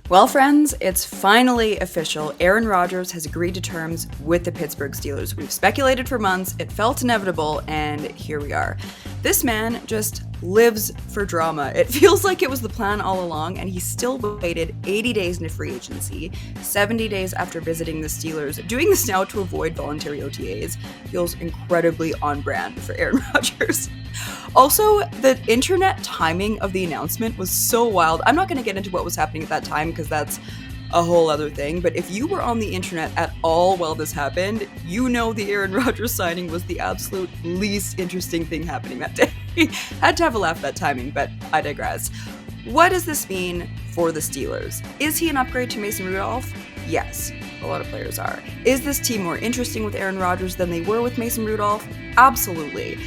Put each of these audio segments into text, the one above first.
Well, friends, it's finally official. Aaron Rodgers has agreed to terms with the Pittsburgh Steelers. We've speculated for months, it felt inevitable, and here we are. This man just lives for drama. It feels like it was the plan all along, and he still waited 80 days into free agency, 70 days after visiting the Steelers. Doing this now to avoid voluntary OTAs feels incredibly on brand for Aaron Rodgers. Also, the internet timing of the announcement was so wild. I'm not going to get into what was happening at that time because that's a whole other thing, but if you were on the internet at all while this happened, you know the Aaron Rodgers signing was the absolute least interesting thing happening that day. Had to have a laugh at that timing, but I digress. What does this mean for the Steelers? Is he an upgrade to Mason Rudolph? Yes, a lot of players are. Is this team more interesting with Aaron Rodgers than they were with Mason Rudolph? Absolutely.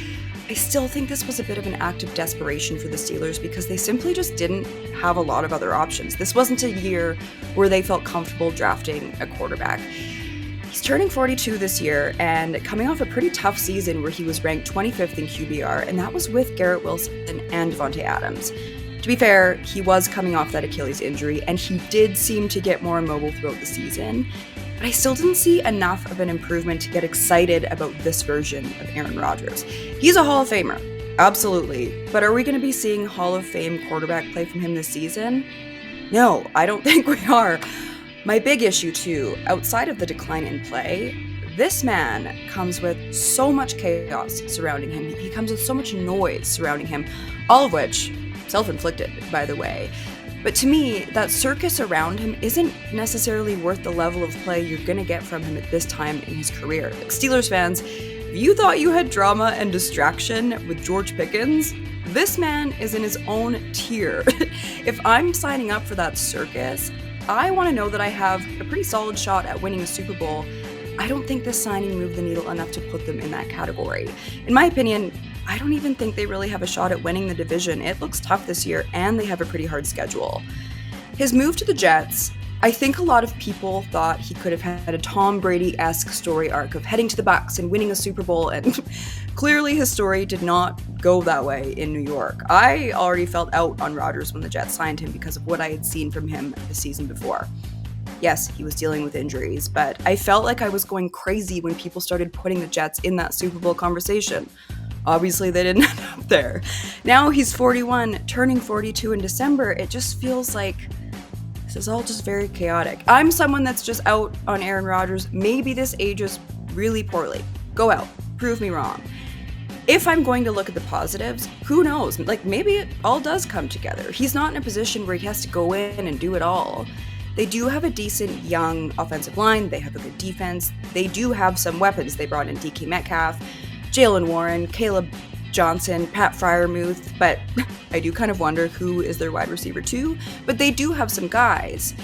I still think this was a bit of an act of desperation for the Steelers because they simply just didn't have a lot of other options. This wasn't a year where they felt comfortable drafting a quarterback. He's turning 42 this year and coming off a pretty tough season where he was ranked 25th in QBR, and that was with Garrett Wilson and Devontae Adams. To be fair, he was coming off that Achilles injury, and he did seem to get more immobile throughout the season. But I still didn't see enough of an improvement to get excited about this version of Aaron Rodgers. He's a Hall of Famer, absolutely. But are we going to be seeing Hall of Fame quarterback play from him this season? No, I don't think we are. My big issue, too, outside of the decline in play, this man comes with so much chaos surrounding him. He comes with so much noise surrounding him, all of which self-inflicted, by the way. But to me, that circus around him isn't necessarily worth the level of play you're going to get from him at this time in his career. Like, Steelers fans, if you thought you had drama and distraction with George Pickens, this man is in his own tier. If I'm signing up for that circus, I want to know that I have a pretty solid shot at winning a Super Bowl. I don't think this signing moved the needle enough to put them in that category. In my opinion, I don't even think they really have a shot at winning the division. It looks tough this year, and they have a pretty hard schedule. His move to the Jets, I think a lot of people thought he could have had a Tom Brady-esque story arc of heading to the Bucs and winning a Super Bowl, and clearly his story did not go that way in New York. I already felt out on Rodgers when the Jets signed him because of what I had seen from him the season before. Yes, he was dealing with injuries, but I felt like I was going crazy when people started putting the Jets in that Super Bowl conversation. Obviously, they didn't end up there. Now he's 41, turning 42 in December. It just feels like this is all just very chaotic. I'm someone that's just out on Aaron Rodgers. Maybe this ages really poorly. Go out. Prove me wrong. If I'm going to look at the positives, who knows? Like, maybe it all does come together. He's not in a position where he has to go in and do it all. They do have a decent young offensive line. They have a good defense. They do have some weapons. They brought in DK Metcalf, Jalen Warren, Caleb Johnson, Pat Freiermuth, but I do kind of wonder who is their wide receiver too. But they do have some guys.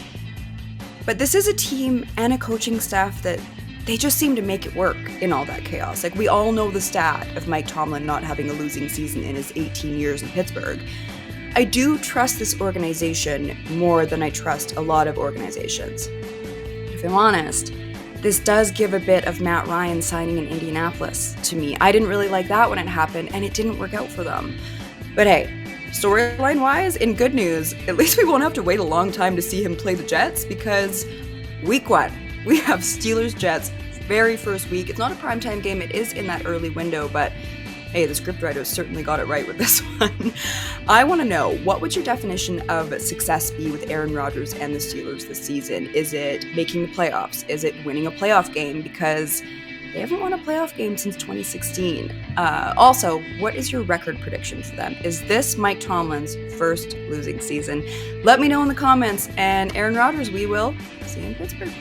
But this is a team and a coaching staff that they just seem to make it work in all that chaos. Like, we all know the stat of Mike Tomlin not having a losing season in his 18 years in Pittsburgh. I do trust this organization more than I trust a lot of organizations. If I'm honest, this does give a bit of Matt Ryan signing in Indianapolis to me. I didn't really like that when it happened, and it didn't work out for them. But hey, storyline-wise, in good news, at least we won't have to wait a long time to see him play the Jets, because week 1, we have Steelers-Jets very first week. It's not a primetime game, it is in that early window, but hey, the scriptwriters certainly got it right with this one. I want to know, what would your definition of success be with Aaron Rodgers and the Steelers this season? Is it making the playoffs? Is it winning a playoff game? Because they haven't won a playoff game since 2016. Also, what is your record prediction for them? Is this Mike Tomlin's first losing season? Let me know in the comments. And Aaron Rodgers, we will see you in Pittsburgh.